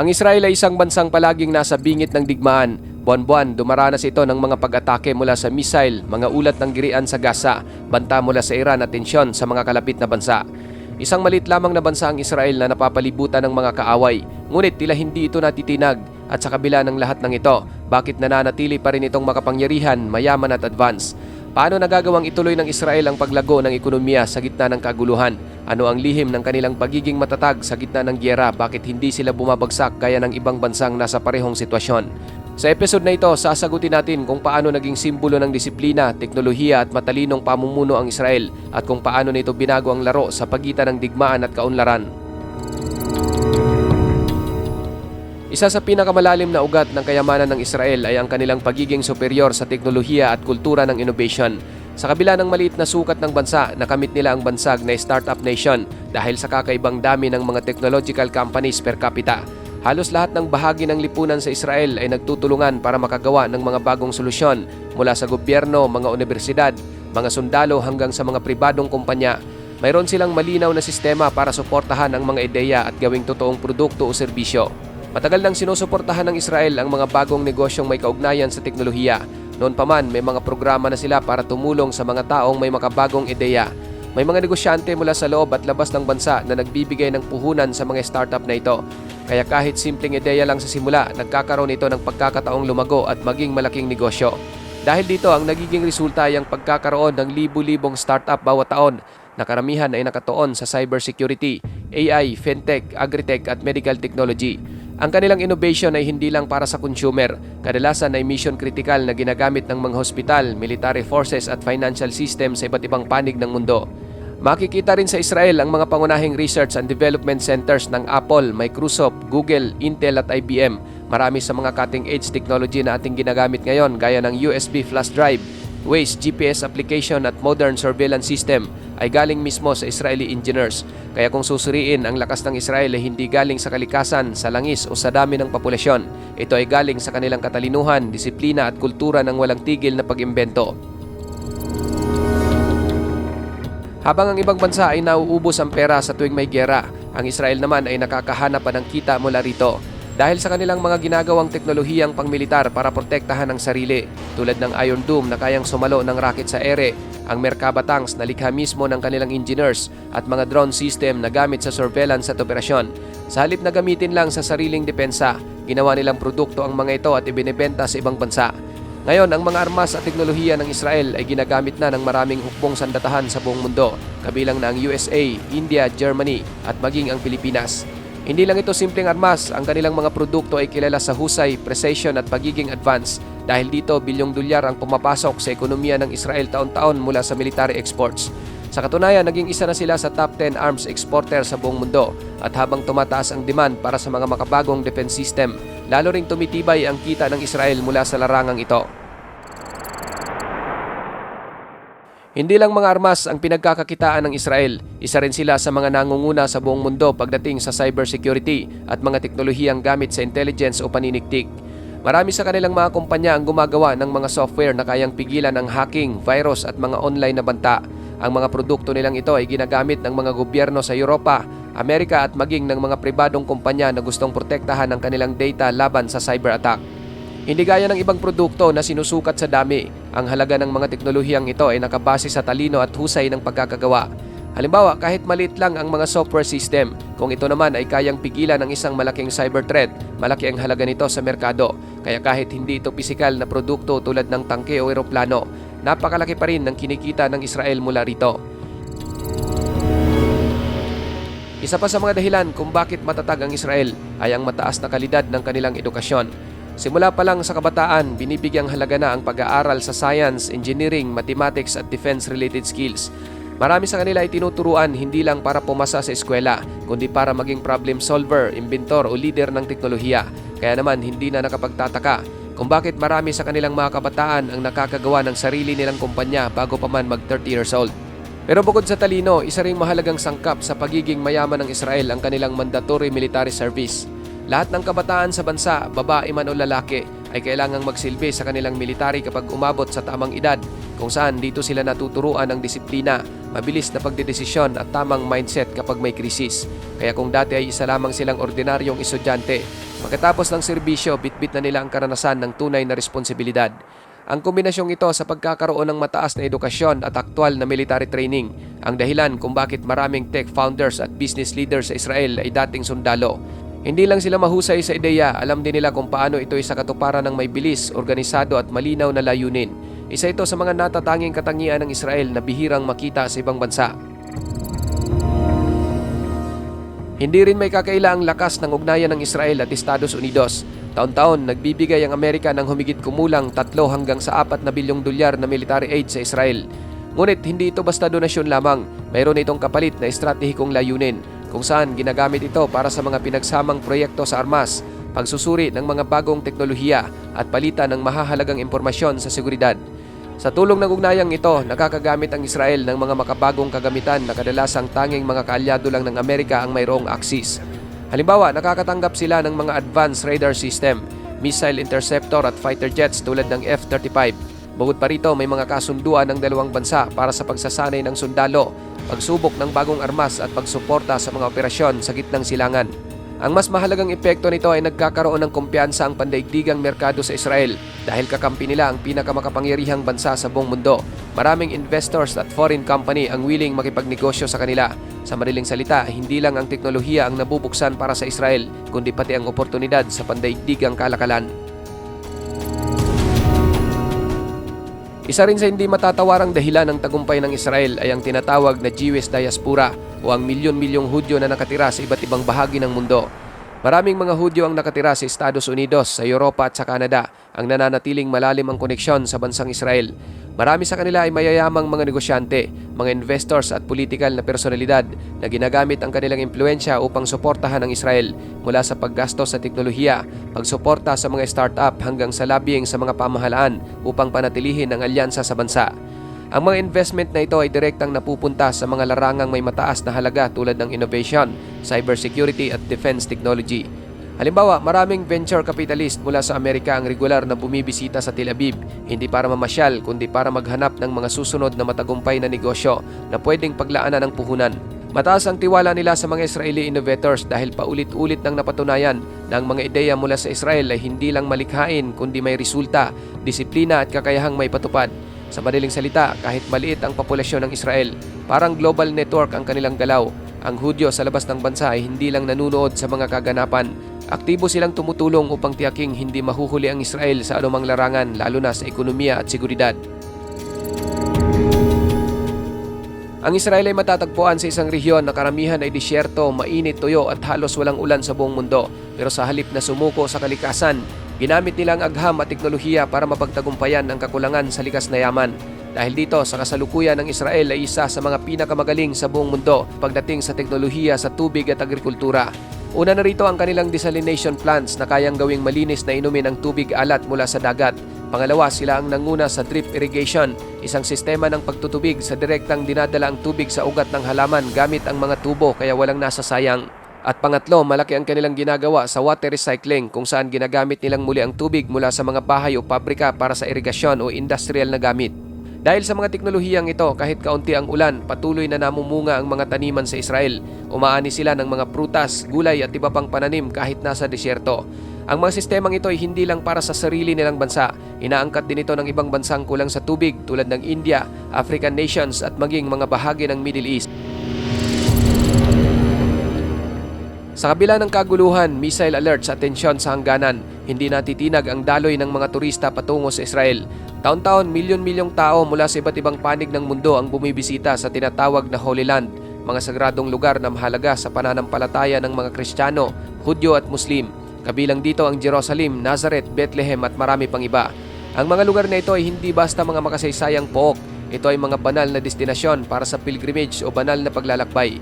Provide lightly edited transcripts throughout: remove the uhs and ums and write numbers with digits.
Ang Israel ay isang bansang palaging nasa bingit ng digmaan. Buwan-buwan, dumaranas ito ng mga pag-atake mula sa missile, mga ulat ng girian sa Gaza, banta mula sa Iran at tensyon sa mga kalapit na bansa. Isang maliit lamang na bansa ang Israel na napapalibutan ng mga kaaway, ngunit tila hindi ito natitinag. At sa kabila ng lahat ng ito, bakit nananatili pa rin itong makapangyarihan, mayaman at advance? Paano nagagawang ituloy ng Israel ang paglago ng ekonomiya sa gitna ng kaguluhan? Ano ang lihim ng kanilang pagiging matatag sa gitna ng giyera? Bakit hindi sila bumabagsak gaya ng ibang bansang nasa parehong sitwasyon? Sa episode na ito, sasagutin natin kung paano naging simbolo ng disiplina, teknolohiya at matalinong pamumuno ang Israel at kung paano nito binago ang laro sa pagitan ng digmaan at kaunlaran. Isa sa pinakamalalim na ugat ng kayamanan ng Israel ay ang kanilang pagiging superior sa teknolohiya at kultura ng innovation. Sa kabila ng maliit na sukat ng bansa, nakamit nila ang bansag na startup nation dahil sa kakaibang dami ng mga technological companies per capita. Halos lahat ng bahagi ng lipunan sa Israel ay nagtutulungan para makagawa ng mga bagong solusyon mula sa gobyerno, mga universidad, mga sundalo hanggang sa mga pribadong kumpanya. Mayroon silang malinaw na sistema para suportahan ang mga ideya at gawing totoong produkto o serbisyo. Matagal nang sinusuportahan ng Israel ang mga bagong negosyong may kaugnayan sa teknolohiya. Noon pa man, may mga programa na sila para tumulong sa mga taong may makabagong ideya. May mga negosyante mula sa loob at labas ng bansa na nagbibigay ng puhunan sa mga startup na ito. Kaya kahit simpleng ideya lang sa simula, nagkakaroon ito ng pagkakataong lumago at maging malaking negosyo. Dahil dito, ang nagiging resulta ay ang pagkakaroon ng libu-libong startup bawat taon na karamihan ay nakatuon sa cybersecurity, AI, fintech, agritech at medical technology. Ang kanilang innovation ay hindi lang para sa consumer, kadalasan ay mission critical na ginagamit ng mga hospital, military forces at financial system sa iba't ibang panig ng mundo. Makikita rin sa Israel ang mga pangunahing research and development centers ng Apple, Microsoft, Google, Intel at IBM. Marami sa mga cutting-edge technology na ating ginagamit ngayon gaya ng USB flash drive, Waze, GPS application at modern surveillance system ay galing mismo sa Israeli engineers. Kaya kung susuriin, ang lakas ng Israel ay hindi galing sa kalikasan, sa langis o sa dami ng populasyon. Ito ay galing sa kanilang katalinuhan, disiplina at kultura ng walang tigil na pag-imbento. Habang ang ibang bansa ay nauubos ang pera sa tuwing may giyera, ang Israel naman ay nakakahanap pa ng kita mula rito. Dahil sa kanilang mga ginagawang teknolohiyang pangmilitar para protektahan ang sarili, tulad ng Iron Dome na kayang sumalo ng rocket sa ere, ang Merkaba tanks na likha mismo ng kanilang engineers at mga drone system na gamit sa surveillance at operasyon. Sa halip na gamitin lang sa sariling depensa, ginawa nilang produkto ang mga ito at ibinebenta sa ibang bansa. Ngayon, ang mga armas at teknolohiya ng Israel ay ginagamit na ng maraming hukbong sandatahan sa buong mundo, kabilang na ang USA, India, Germany at maging ang Pilipinas. Hindi lang ito simpleng armas, ang kanilang mga produkto ay kilala sa husay, precision at pagiging advance. Dahil dito, bilyong dolyar ang pumapasok sa ekonomiya ng Israel taon-taon mula sa military exports. Sa katunayan, naging isa na sila sa top 10 arms exporter sa buong mundo. At habang tumataas ang demand para sa mga makabagong defense system, lalo ring tumitibay ang kita ng Israel mula sa larangang ito. Hindi lang mga armas ang pinagkakakitaan ng Israel, isa rin sila sa mga nangunguna sa buong mundo pagdating sa cybersecurity at mga teknolohiyang gamit sa intelligence o paniniktik. Marami sa kanilang mga kumpanya ang gumagawa ng mga software na kayang pigilan ng hacking, virus at mga online na banta. Ang mga produkto nilang ito ay ginagamit ng mga gobyerno sa Europa, Amerika at maging ng mga pribadong kumpanya na gustong protektahan ang kanilang data laban sa cyber attack. Hindi gaya ng ibang produkto na sinusukat sa dami, ang halaga ng mga teknolohiyang ito ay nakabase sa talino at husay ng pagkakagawa. Halimbawa, kahit maliit lang ang mga software system, kung ito naman ay kayang pigilan ng isang malaking cyber threat, malaki ang halaga nito sa merkado. Kaya kahit hindi ito pisikal na produkto tulad ng tangke o eroplano, napakalaki pa rin ng kinikita ng Israel mula rito. Isa pa sa mga dahilan kung bakit matatag ang Israel ay ang mataas na kalidad ng kanilang edukasyon. Simula pa lang sa kabataan, binibigyang halaga na ang pag-aaral sa science, engineering, mathematics at defense-related skills. Marami sa kanila ay tinuturuan hindi lang para pumasa sa eskwela, kundi para maging problem solver, inventor o leader ng teknolohiya. Kaya naman hindi na nakapagtataka kung bakit marami sa kanilang mga kabataan ang nakakagawa ng sarili nilang kumpanya bago pa man mag 30 years old. Pero bukod sa talino, isa ring mahalagang sangkap sa pagiging mayaman ng Israel ang kanilang mandatory military service. Lahat ng kabataan sa bansa, babae man o lalaki, ay kailangang magsilbi sa kanilang military kapag umabot sa tamang edad, kung saan dito sila natuturuan ng disiplina, mabilis na pagdedesisyon at tamang mindset kapag may krisis. Kaya kung dati ay isa lamang silang ordinaryong estudyante, pagkatapos ng serbisyo, bitbit na nila ang karanasan ng tunay na responsibilidad. Ang kombinasyong ito sa pagkakaroon ng mataas na edukasyon at aktwal na military training ang dahilan kung bakit maraming tech founders at business leaders sa Israel ay dating sundalo. Hindi lang sila mahusay sa ideya, alam din nila kung paano ito ay sa katuparan ng may bilis, organisado at malinaw na layunin. Isa ito sa mga natatanging katangian ng Israel na bihirang makita sa ibang bansa. Hindi rin may kakaila ang lakas ng ugnayan ng Israel at Estados Unidos. Taon-taon, nagbibigay ang Amerika ng humigit kumulang 3 hanggang sa 4 na bilyong dolyar na military aid sa Israel. Ngunit hindi ito basta donasyon lamang, mayroon itong kapalit na estratehikong layunin kung saan ginagamit ito para sa mga pinagsamang proyekto sa armas, pagsusuri ng mga bagong teknolohiya at palitan ng mahahalagang impormasyon sa seguridad. Sa tulong ng ugnayang ito, nakakagamit ang Israel ng mga makabagong kagamitan na kadalasang tanging mga kaalyado lang ng Amerika ang mayroong aksis. Halimbawa, nakakatanggap sila ng mga advanced radar system, missile interceptor at fighter jets tulad ng F-35. Bukod pa rito, may mga kasunduan ng dalawang bansa para sa pagsasanay ng sundalo, pagsubok ng bagong armas at pagsuporta sa mga operasyon sa gitnang silangan. Ang mas mahalagang epekto nito ay nagkakaroon ng kumpiyansa ang pandaigdigang merkado sa Israel dahil kakampi nila ang pinakamakapangyarihang bansa sa buong mundo. Maraming investors at foreign company ang willing makipagnegosyo sa kanila. Sa madaling salita, hindi lang ang teknolohiya ang nabubuksan para sa Israel, kundi pati ang oportunidad sa pandaigdigang kalakalan. Isa rin sa hindi matatawarang dahilan ng tagumpay ng Israel ay ang tinatawag na Jewish diaspora o ang milyon-milyong Hudyo na nakatira sa iba't ibang bahagi ng mundo. Maraming mga Hudyo ang nakatira sa Estados Unidos, sa Europa at sa Canada ang nananatiling malalim ang koneksyon sa bansang Israel. Marami sa kanila ay mayayamang mga negosyante, mga investors at politikal na personalidad na ginagamit ang kanilang impluensya upang suportahan ang Israel mula sa paggastos sa teknolohiya, pagsuporta sa mga startup hanggang sa lobbying sa mga pamahalaan upang panatilihin ang alyansa sa bansa. Ang mga investment na ito ay direktang napupunta sa mga larangang may mataas na halaga tulad ng innovation, cybersecurity at defense technology. Halimbawa, maraming venture capitalist mula sa Amerika ang regular na bumibisita sa Tel Aviv, hindi para mamasyal kundi para maghanap ng mga susunod na matagumpay na negosyo na pwedeng paglaanan ng puhunan. Mataas ang tiwala nila sa mga Israeli innovators dahil paulit-ulit nang napatunayan na ang mga ideya mula sa Israel ay hindi lang malikhain kundi may resulta, disiplina at kakayahang may patupad. Sa madaling salita, kahit maliit ang populasyon ng Israel, parang global network ang kanilang galaw. Ang Hudyo sa labas ng bansa ay hindi lang nanunood sa mga kaganapan. Aktibo silang tumutulong upang tiyaking hindi mahuhuli ang Israel sa anumang larangan, lalo na sa ekonomiya at seguridad. Ang Israel ay matatagpuan sa isang rehiyon na karamihan ay disyerto, mainit, tuyo at halos walang ulan sa buong mundo. Pero sa halip na sumuko sa kalikasan, ginamit nila ang agham at teknolohiya para mapagtagumpayan ang kakulangan sa likas na yaman. Dahil dito, sa kasalukuyan ng Israel ay isa sa mga pinakamagaling sa buong mundo pagdating sa teknolohiya sa tubig at agrikultura. Una na rito ang kanilang desalination plants na kayang gawing malinis na inumin ang tubig alat mula sa dagat. Pangalawa, sila ang nanguna sa drip irrigation, isang sistema ng pagtutubig sa direktang dinadala ang tubig sa ugat ng halaman gamit ang mga tubo kaya walang nasasayang. At pangatlo, malaki ang kanilang ginagawa sa water recycling kung saan ginagamit nilang muli ang tubig mula sa mga bahay o pabrika para sa irigasyon o industrial na gamit. Dahil sa mga teknolohiyang ito, kahit kaunti ang ulan, patuloy na namumunga ang mga taniman sa Israel. Umaani sila ng mga prutas, gulay at iba pang pananim kahit nasa disyerto. Ang mga sistemang ito ay hindi lang para sa sarili nilang bansa. Inaangkat din ito ng ibang bansang kulang sa tubig tulad ng India, African nations at maging mga bahagi ng Middle East. Sa kabila ng kaguluhan, missile alerts at tensyon sa hangganan, hindi natitinag ang daloy ng mga turista patungo sa Israel. Taon-taon, milyon-milyong tao mula sa iba't ibang panig ng mundo ang bumibisita sa tinatawag na Holy Land, mga sagradong lugar na mahalaga sa pananampalataya ng mga Kristiyano, Hudyo at Muslim. Kabilang dito ang Jerusalem, Nazareth, Bethlehem at marami pang iba. Ang mga lugar na ito ay hindi basta mga makasaysayang pook. Ito ay mga banal na destinasyon para sa pilgrimage o banal na paglalakbay.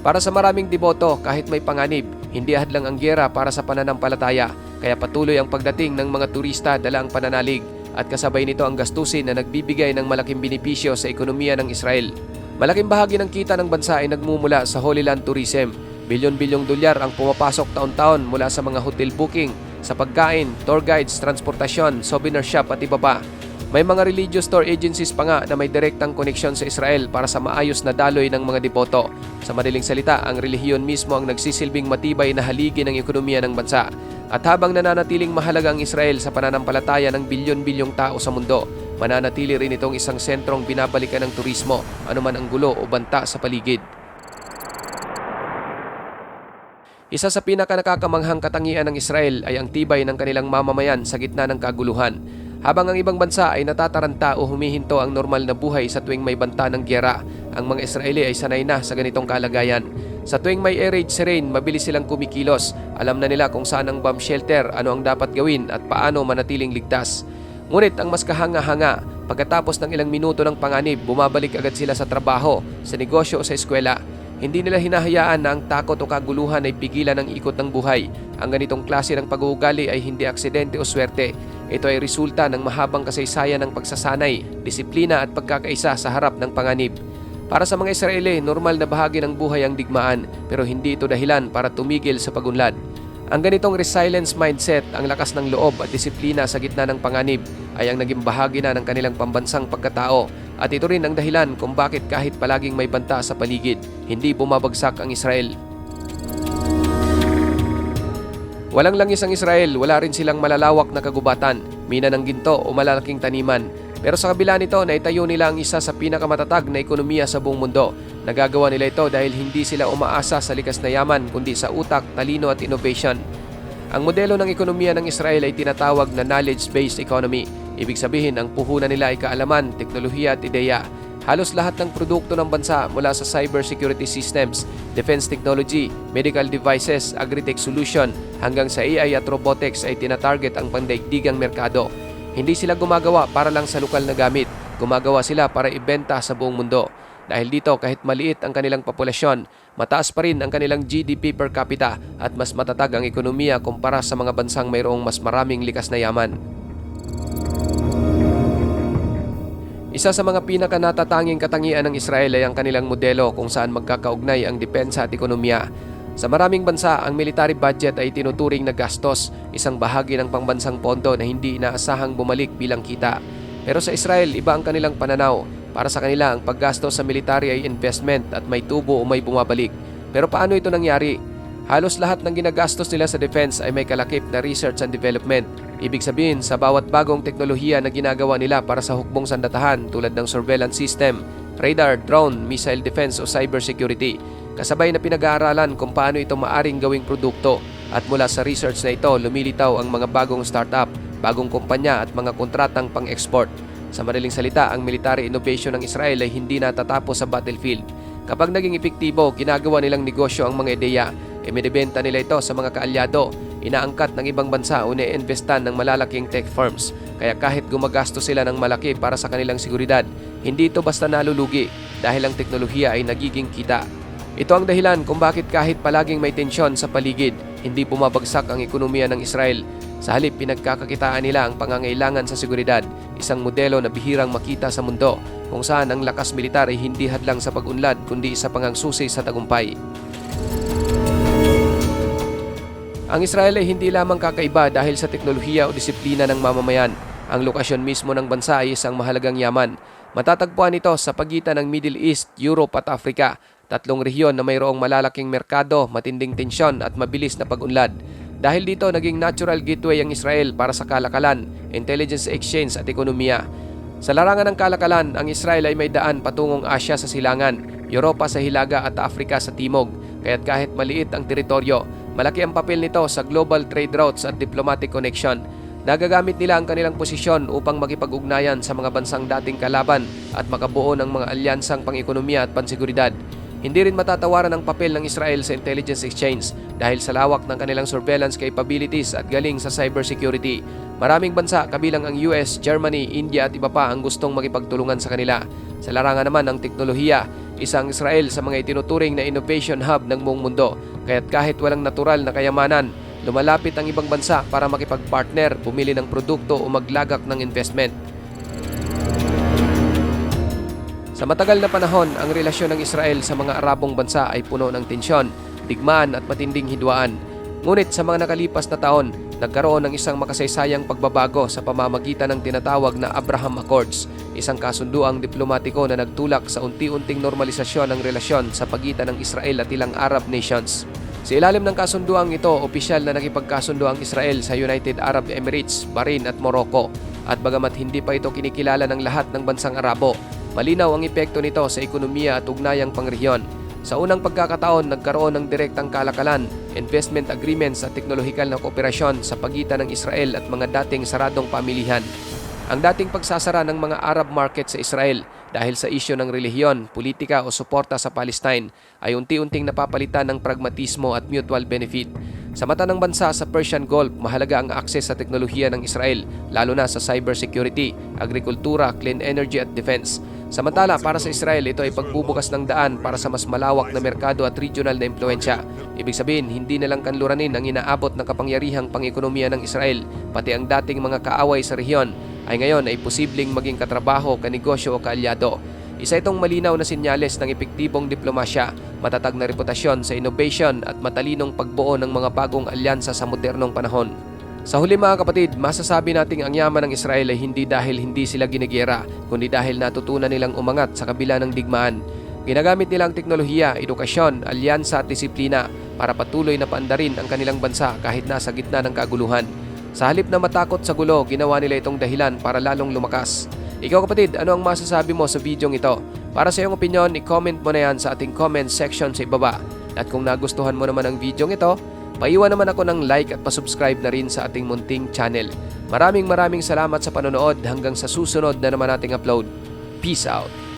Para sa maraming deboto, kahit may panganib, hindi hadlang ang giyera para sa pananampalataya, kaya patuloy ang pagdating ng mga turista dala ang pananalig. At kasabay nito ang gastusin na nagbibigay ng malaking benepisyo sa ekonomiya ng Israel. Malaking bahagi ng kita ng bansa ay nagmumula sa Holy Land Tourism. Bilyon-bilyong dolyar ang pumapasok taon-taon mula sa mga hotel booking, sa pagkain, tour guides, transportasyon, souvenir shop at iba pa. May mga religious tour agencies pa nga na may direktang koneksyon sa Israel para sa maayos na daloy ng mga devoto. Sa madaling salita, ang relihiyon mismo ang nagsisilbing matibay na haligi ng ekonomiya ng bansa. At habang nananatiling mahalaga ang Israel sa pananampalataya ng bilyon-bilyong tao sa mundo, mananatili rin itong isang sentrong binabalikan ng turismo, anuman ang gulo o banta sa paligid. Isa sa pinaka-nakakamanghang katangian ng Israel ay ang tibay ng kanilang mamamayan sa gitna ng kaguluhan. Habang ang ibang bansa ay natataranta o humihinto ang normal na buhay sa tuwing may banta ng gyera, ang mga Israeli ay sanay na sa ganitong kalagayan. Sa tuwing may air raid siren, mabilis silang kumikilos. Alam na nila kung saan ang bomb shelter, ano ang dapat gawin at paano manatiling ligtas. Ngunit ang mas kahanga-hanga, pagkatapos ng ilang minuto ng panganib, bumabalik agad sila sa trabaho, sa negosyo o sa eskwela. Hindi nila hinahayaan na ang takot o kaguluhan ay pigilan ang ikot ng buhay. Ang ganitong klase ng pag-uugali ay hindi aksidente o swerte. Ito ay resulta ng mahabang kasaysayan ng pagsasanay, disiplina at pagkakaisa sa harap ng panganib. Para sa mga Israeli, normal na bahagi ng buhay ang digmaan, pero hindi ito dahilan para tumigil sa pagunlad. Ang ganitong resilience mindset, ang lakas ng loob at disiplina sa gitna ng panganib ay ang naging bahagi na ng kanilang pambansang pagkatao. At ito rin ang dahilan kung bakit kahit palaging may banta sa paligid, hindi bumabagsak ang Israel. Walang langis ang Israel, wala rin silang malalawak na kagubatan, mina ng ginto o malalaking taniman. Pero sa kabila nito, naitayo nila ang isa sa pinakamatatag na ekonomiya sa buong mundo. Nagagawa nila ito dahil hindi sila umaasa sa likas na yaman kundi sa utak, talino at innovation. Ang modelo ng ekonomiya ng Israel ay tinatawag na knowledge-based economy. Ibig sabihin, ang puhunan nila ay kaalaman, teknolohiya at ideya. Halos lahat ng produkto ng bansa mula sa cybersecurity systems, defense technology, medical devices, agri-tech solution hanggang sa AI at robotics ay tinatarget ang pandaigdigang merkado. Hindi sila gumagawa para lang sa lokal na gamit, gumagawa sila para ibenta sa buong mundo. Dahil dito kahit maliit ang kanilang populasyon, mataas pa rin ang kanilang GDP per capita at mas matatag ang ekonomiya kumpara sa mga bansang mayroong mas maraming likas na yaman. Isa sa mga pinaka-natatanging katangian ng Israel ay ang kanilang modelo kung saan magkakaugnay ang depensa at ekonomiya. Sa maraming bansa, ang military budget ay tinuturing na gastos, isang bahagi ng pangbansang pondo na hindi inaasahang bumalik bilang kita. Pero sa Israel, iba ang kanilang pananaw. Para sa kanila, ang paggastos sa military ay investment at may tubo o may bumabalik. Pero paano ito nangyari? Halos lahat ng ginagastos nila sa defense ay may kalakip na research and development. Ibig sabihin, sa bawat bagong teknolohiya na ginagawa nila para sa hukbong sandatahan tulad ng surveillance system, radar, drone, missile defense o cybersecurity, kasabay na pinag-aaralan kung paano ito maaring gawing produkto. At mula sa research na ito, lumilitaw ang mga bagong startup, bagong kumpanya at mga kontratang pang-export. Sa madaling salita, ang military innovation ng Israel ay hindi natatapos sa battlefield. Kapag naging epektibo, ginagawa nilang negosyo ang mga ideya, ibinebenta nila ito sa mga kaalyado, inaangkat ng ibang bansa o ine-investan ng malalaking tech firms. Kaya kahit gumagastos sila ng malaki para sa kanilang seguridad, hindi ito basta nalulugi dahil ang teknolohiya ay nagiging kita. Ito ang dahilan kung bakit kahit palaging may tensyon sa paligid, hindi bumabagsak ang ekonomiya ng Israel. Sa halip, pinagkakakitaan nila ang pangangailangan sa seguridad, isang modelo na bihirang makita sa mundo, kung saan ang lakas militar ay hindi hadlang sa pag-unlad kundi isa pangangsusi sa tagumpay. Ang Israel ay hindi lamang kakaiba dahil sa teknolohiya o disiplina ng mamamayan. Ang lokasyon mismo ng bansa ay isang mahalagang yaman. Matatagpuan ito sa pagitan ng Middle East, Europe at Africa, tatlong rehiyon na mayroong malalaking merkado, matinding tensyon at mabilis na pag-unlad. Dahil dito, naging natural gateway ang Israel para sa kalakalan, intelligence exchange at ekonomiya. Sa larangan ng kalakalan, ang Israel ay may daan patungong Asya sa silangan, Europa sa hilaga at Africa sa timog. Kaya't kahit maliit ang teritoryo, malaki ang papel nito sa global trade routes at diplomatic connection. Nagagamit nila ang kanilang posisyon upang makipag-ugnayan sa mga bansang dating kalaban at makabuo ng mga alyansang pang-ekonomiya at panseguridad. Hindi rin matatawaran ang papel ng Israel sa intelligence exchange dahil sa lawak ng kanilang surveillance capabilities at galing sa cybersecurity. Maraming bansa kabilang ang US, Germany, India at iba pa ang gustong makipagtulungan sa kanila. Sa larangan naman ng teknolohiya, isang Israel sa mga itinuturing na innovation hub ng buong mundo. Kaya't kahit walang natural na kayamanan, lumalapit ang ibang bansa para makipag-partner, bumili ng produkto o maglagak ng investment. Sa matagal na panahon, ang relasyon ng Israel sa mga Arabong bansa ay puno ng tensyon, digmaan at matinding hidwaan. Ngunit sa mga nakalipas na taon, nagkaroon ng isang makasaysayang pagbabago sa pamamagitan ng tinatawag na Abraham Accords, isang kasunduang diplomatiko na nagtulak sa unti-unting normalisasyon ng relasyon sa pagitan ng Israel at ilang Arab nations. Sa ilalim ng kasunduang ito, opisyal na nakipagkasundo ang Israel sa United Arab Emirates, Bahrain at Morocco. At bagamat hindi pa ito kinikilala ng lahat ng bansang Arabo, malinaw ang epekto nito sa ekonomiya at ugnayang pangrehiyon. Sa unang pagkakataon, nagkaroon ng direktang kalakalan, investment agreements at teknolohikal na kooperasyon sa pagitan ng Israel at mga dating saradong pamilihan. Ang dating pagsasara ng mga Arab market sa Israel dahil sa isyu ng relihiyon, politika o suporta sa Palestine ay unti-unting napapalitan ng pragmatismo at mutual benefit. Sa mata ng bansa sa Persian Gulf, mahalaga ang akses sa teknolohiya ng Israel, lalo na sa cybersecurity, agrikultura, clean energy at defense. Samantala, para sa Israel, ito ay pagbubukas ng daan para sa mas malawak na merkado at regional na impluensya. Ibig sabihin, hindi na lang kanluranin ang inaabot ng kapangyarihang pang-ekonomiya ng Israel, pati ang dating mga kaaway sa rehiyon ay ngayon ay posibleng maging katrabaho, kanegosyo o kaalyado. Isa itong malinaw na sinyales ng epektibong diplomasya, matatag na reputasyon sa innovation at matalinong pagbuo ng mga bagong alyansa sa modernong panahon. Sa huli mga kapatid, masasabi nating ang yaman ng Israel ay hindi dahil hindi sila ginigera, kundi dahil natutunan nilang umangat sa kabila ng digmaan. Ginagamit nila ang teknolohiya, edukasyon, alyansa at disiplina para patuloy na paandarin ang kanilang bansa kahit nasa gitna ng kaguluhan. Sa halip na matakot sa gulo, ginawa nila itong dahilan para lalong lumakas. Ikaw kapatid, ano ang masasabi mo sa videong ito? Para sa iyong opinion, i-comment mo na yan sa ating comment section sa ibaba. At kung nagustuhan mo naman ang videong ito, paiwan naman ako ng like at pasubscribe na rin sa ating munting channel. Maraming salamat sa panonood hanggang sa susunod na naman nating upload. Peace out!